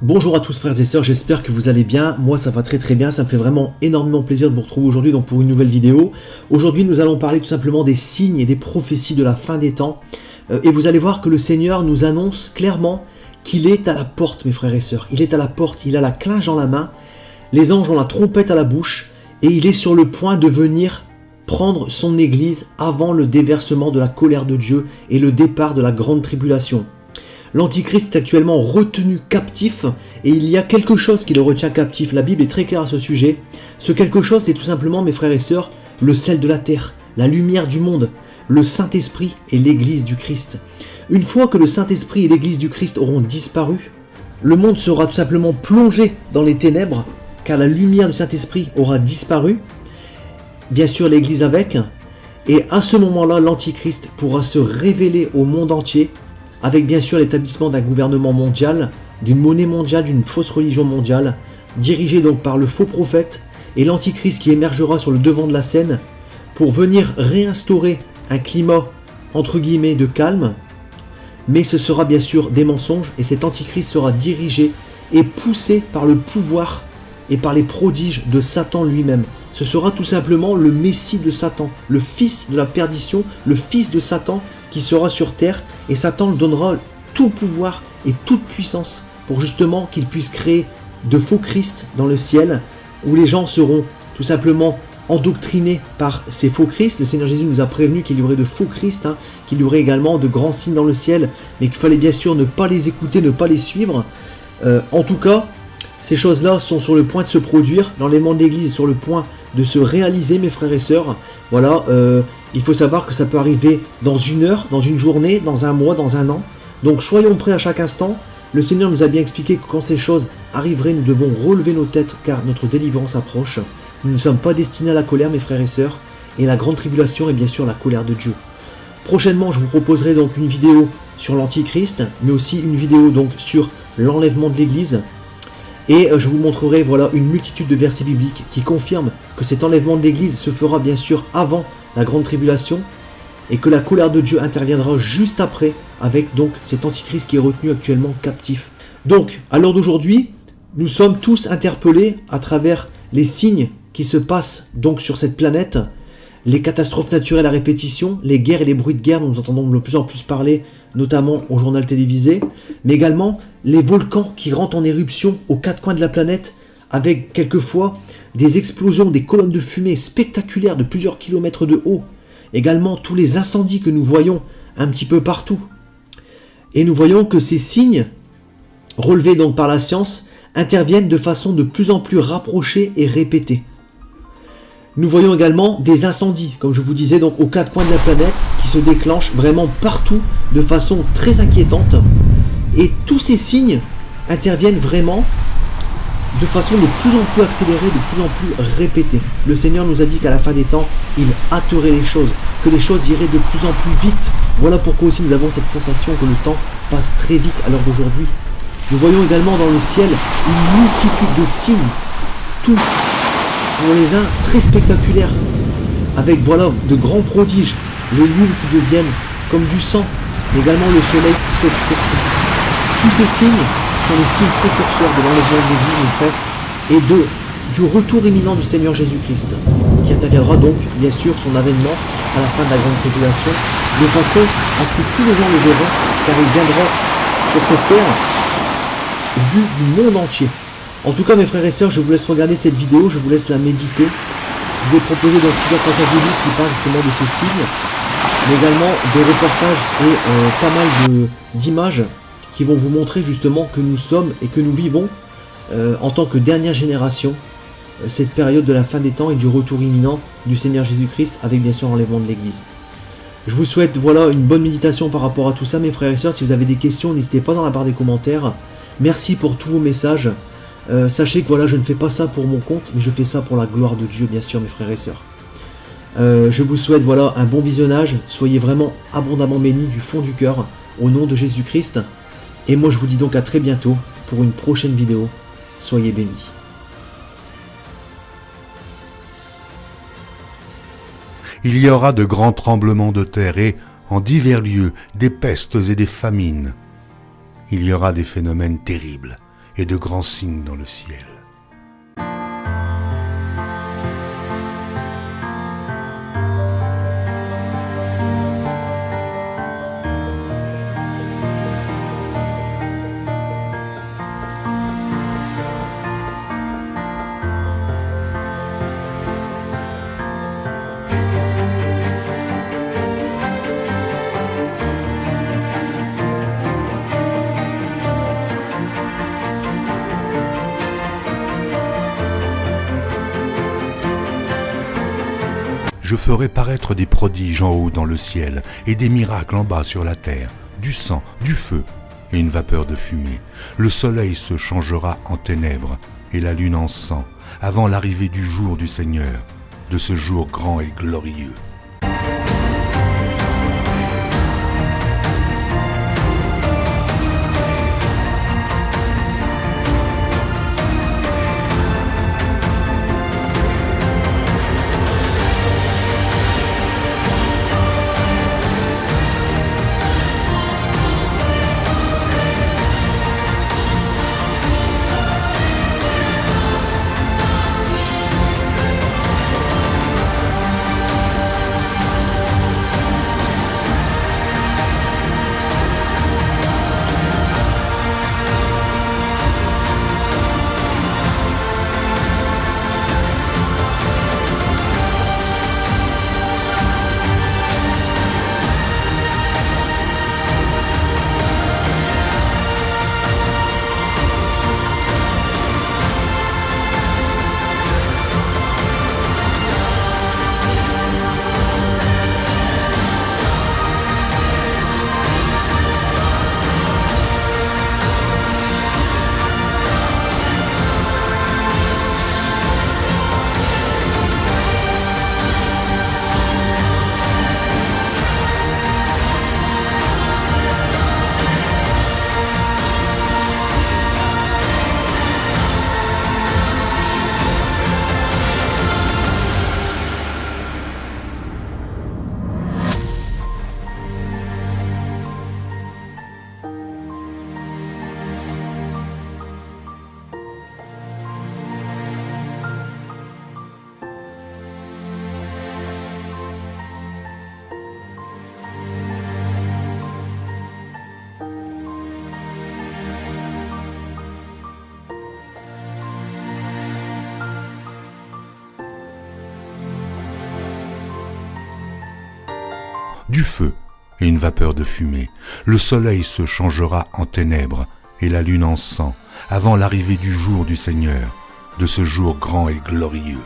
Bonjour à tous frères et sœurs, j'espère que vous allez bien. Moi ça va très très bien, ça me fait vraiment énormément plaisir de vous retrouver aujourd'hui donc pour une nouvelle vidéo. Aujourd'hui nous allons parler tout simplement des signes et des prophéties de la fin des temps. Et vous allez voir que le Seigneur nous annonce clairement qu'il est à la porte mes frères et sœurs. Il est à la porte, il a la clinge dans la main, les anges ont la trompette à la bouche et il est sur le point de venir prendre son église avant le déversement de la colère de Dieu et le départ de la grande tribulation. L'Antichrist est actuellement retenu captif et il y a quelque chose qui le retient captif. La Bible est très claire à ce sujet. Ce quelque chose, c'est tout simplement, mes frères et sœurs, le sel de la terre, la lumière du monde, le Saint-Esprit et l'Église du Christ. Une fois que le Saint-Esprit et l'Église du Christ auront disparu, le monde sera tout simplement plongé dans les ténèbres, car la lumière du Saint-Esprit aura disparu, bien sûr l'Église avec, et à ce moment-là, l'Antichrist pourra se révéler au monde entier, avec bien sûr l'établissement d'un gouvernement mondial, d'une monnaie mondiale, d'une fausse religion mondiale, dirigée donc par le faux prophète et l'antichrist qui émergera sur le devant de la scène pour venir réinstaurer un climat entre guillemets de calme, mais ce sera bien sûr des mensonges et cet antichrist sera dirigé et poussé par le pouvoir et par les prodiges de Satan lui-même. Ce sera tout simplement le Messie de Satan, le fils de la perdition, le fils de Satan qui sera sur terre et Satan lui donnera tout pouvoir et toute puissance pour justement qu'il puisse créer de faux Christ dans le ciel où les gens seront tout simplement endoctrinés par ces faux Christ. Le Seigneur Jésus nous a prévenu qu'il y aurait de faux Christ, qu'il y aurait également de grands signes dans le ciel, mais qu'il fallait bien sûr ne pas les écouter, ne pas les suivre. En tout cas, ces choses-là sont sur le point de se produire, l'enlèvement de l'Église est sur le point de se réaliser mes frères et sœurs. Voilà, il faut savoir que ça peut arriver dans une heure, dans une journée, dans un mois, dans un an. Donc soyons prêts à chaque instant. Le Seigneur nous a bien expliqué que quand ces choses arriveraient, nous devons relever nos têtes car notre délivrance approche. Nous ne sommes pas destinés à la colère mes frères et sœurs. Et la grande tribulation est bien sûr la colère de Dieu. Prochainement, je vous proposerai donc une vidéo sur l'Antichrist, mais aussi une vidéo donc sur l'enlèvement de l'Église. Et je vous montrerai voilà, une multitude de versets bibliques qui confirment que cet enlèvement de l'Église se fera bien sûr avant la grande tribulation et que la colère de Dieu interviendra juste après avec donc cet antichrist qui est retenu actuellement captif. Donc, à l'heure d'aujourd'hui, nous sommes tous interpellés à travers les signes qui se passent donc sur cette planète, les catastrophes naturelles à répétition, les guerres et les bruits de guerre dont nous entendons de plus en plus parler, notamment au journal télévisé, mais également les volcans qui rentrent en éruption aux quatre coins de la planète, avec quelquefois des explosions, des colonnes de fumée spectaculaires de plusieurs kilomètres de haut, également tous les incendies que nous voyons un petit peu partout. Et nous voyons que ces signes, relevés donc par la science, interviennent de façon de plus en plus rapprochée et répétée. Nous voyons également des incendies, comme je vous disais, donc aux quatre coins de la planète, qui se déclenchent vraiment partout de façon très inquiétante. Et tous ces signes interviennent vraiment de façon de plus en plus accélérée, de plus en plus répétée. Le Seigneur nous a dit qu'à la fin des temps, il hâterait les choses, que les choses iraient de plus en plus vite. Voilà pourquoi aussi nous avons cette sensation que le temps passe très vite à l'heure d'aujourd'hui. Nous voyons également dans le ciel une multitude de signes, tous pour les uns très spectaculaires, avec voilà de grands prodiges, les lunes qui deviennent comme du sang, mais également le soleil qui s'obscurcit. Tous ces signes sont les signes précurseurs de l'enlèvement de l'Église, mes frères, et du retour imminent du Seigneur Jésus-Christ, qui interviendra donc, bien sûr, son avènement à la fin de la grande tribulation, de façon à ce que tous les gens le verront, car il viendra sur cette terre vu du monde entier. En tout cas mes frères et sœurs, je vous laisse regarder cette vidéo, je vous laisse la méditer. Je vous ai proposé donc plusieurs passages bibliques qui parlent justement de ces signes, mais également des reportages et pas mal d'images qui vont vous montrer justement que nous sommes et que nous vivons en tant que dernière génération cette période de la fin des temps et du retour imminent du Seigneur Jésus-Christ avec bien sûr l'enlèvement de l'Église. Je vous souhaite voilà une bonne méditation par rapport à tout ça mes frères et sœurs. Si vous avez des questions, n'hésitez pas dans la barre des commentaires. Merci pour tous vos messages. Sachez que voilà, je ne fais pas ça pour mon compte, mais je fais ça pour la gloire de Dieu, bien sûr, mes frères et sœurs. Je vous souhaite voilà un bon visionnage. Soyez vraiment abondamment bénis du fond du cœur, au nom de Jésus-Christ. Et moi, je vous dis donc à très bientôt pour une prochaine vidéo. Soyez bénis. Il y aura de grands tremblements de terre et, en divers lieux, des pestes et des famines. Il y aura des phénomènes terribles. et de grands signes dans le ciel. Je ferai paraître des prodiges en haut dans le ciel et des miracles en bas sur la terre, du sang, du feu et une vapeur de fumée. Le soleil se changera en ténèbres et la lune en sang avant l'arrivée du jour du Seigneur, de ce jour grand et glorieux. Du feu et une vapeur de fumée. Le soleil se changera en ténèbres et la lune en sang avant l'arrivée du jour du Seigneur, de ce jour grand et glorieux.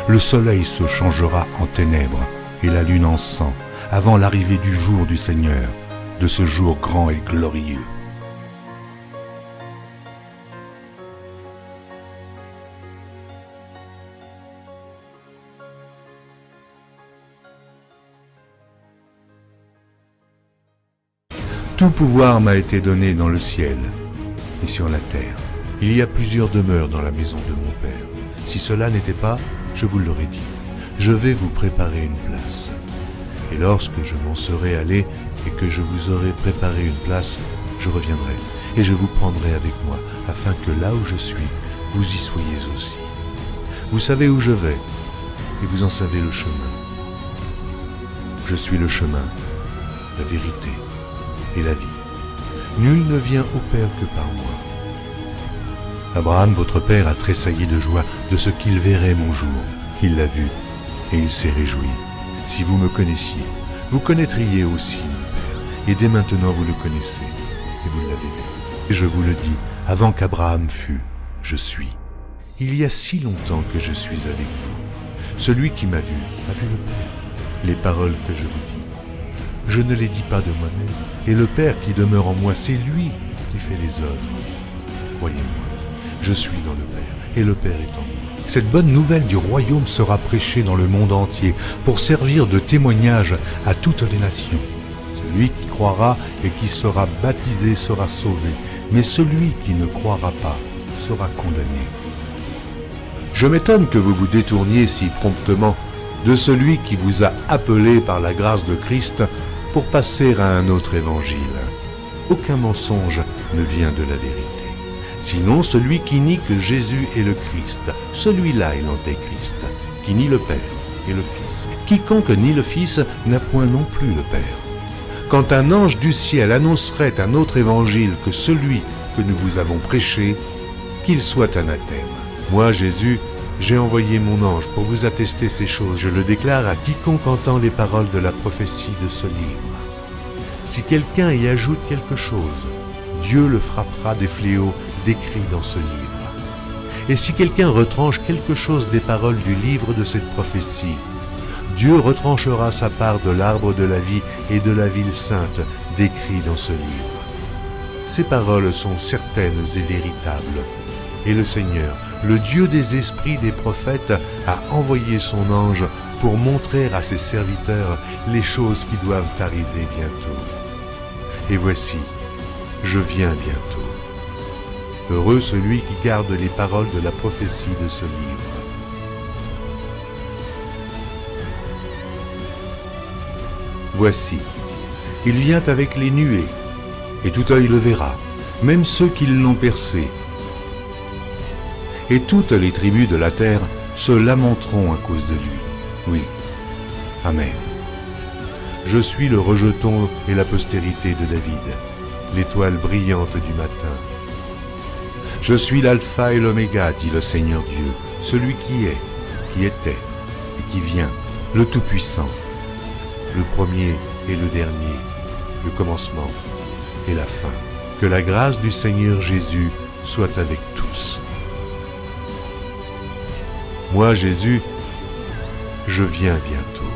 Le soleil se changera en ténèbres et la lune en sang, avant l'arrivée du jour du Seigneur, de ce jour grand et glorieux. Tout pouvoir m'a été donné dans le ciel et sur la terre. Il y a plusieurs demeures dans la maison de mon Père. Si cela n'était pas, je vous l'aurais dit. Je vais vous préparer une place. Et lorsque je m'en serai allé et que je vous aurai préparé une place, je reviendrai et je vous prendrai avec moi, afin que là où je suis, vous y soyez aussi. Vous savez où je vais et vous en savez le chemin. Je suis le chemin, la vérité et la vie. Nul ne vient au Père que par moi. Abraham, votre père, a tressailli de joie de ce qu'il verrait mon jour. Il l'a vu et il s'est réjoui. Si vous me connaissiez, vous connaîtriez aussi mon Père. Et dès maintenant vous le connaissez et vous l'avez vu. Et je vous le dis, avant qu'Abraham fût, je suis. Il y a si longtemps que je suis avec vous. Celui qui m'a vu a vu le Père. Les paroles que je vous dis, je ne les dis pas de moi-même. Et le Père qui demeure en moi, c'est lui qui fait les œuvres. Voyez-moi, je suis dans le Père, et le Père est en moi. Cette bonne nouvelle du royaume sera prêchée dans le monde entier pour servir de témoignage à toutes les nations. Celui qui croira et qui sera baptisé sera sauvé, mais celui qui ne croira pas sera condamné. Je m'étonne que vous vous détourniez si promptement de celui qui vous a appelé par la grâce de Christ pour passer à un autre évangile. Aucun mensonge ne vient de la vérité. Sinon celui qui nie que Jésus est le Christ, celui-là est l'antéchrist, qui nie le Père et le Fils. Quiconque nie le Fils n'a point non plus le Père. Quand un ange du ciel annoncerait un autre évangile que celui que nous vous avons prêché, qu'il soit anathème. Moi, Jésus, j'ai envoyé mon ange pour vous attester ces choses. Je le déclare à quiconque entend les paroles de la prophétie de ce livre. Si quelqu'un y ajoute quelque chose, Dieu le frappera des fléaux décrits dans ce livre. Et si quelqu'un retranche quelque chose des paroles du livre de cette prophétie, Dieu retranchera sa part de l'arbre de la vie et de la ville sainte décrits dans ce livre. Ces paroles sont certaines et véritables. Et le Seigneur, le Dieu des esprits des prophètes, a envoyé son ange pour montrer à ses serviteurs les choses qui doivent arriver bientôt. Et voici, je viens bientôt. Heureux celui qui garde les paroles de la prophétie de ce livre. Voici, il vient avec les nuées, et tout œil le verra, même ceux qui l'ont percé. Et toutes les tribus de la terre se lamenteront à cause de lui. Oui. Amen. Je suis le rejeton et la postérité de David, l'étoile brillante du matin. Je suis l'alpha et l'oméga, dit le Seigneur Dieu, celui qui est, qui était et qui vient, le Tout-Puissant, le premier et le dernier, le commencement et la fin. Que la grâce du Seigneur Jésus soit avec tous. Moi, Jésus, je viens bientôt.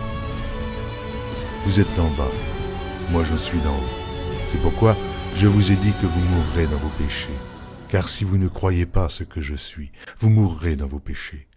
Vous êtes d'en bas, moi je suis d'en haut. C'est pourquoi je vous ai dit que vous mourrez dans vos péchés. Car si vous ne croyez pas ce que je suis, vous mourrez dans vos péchés.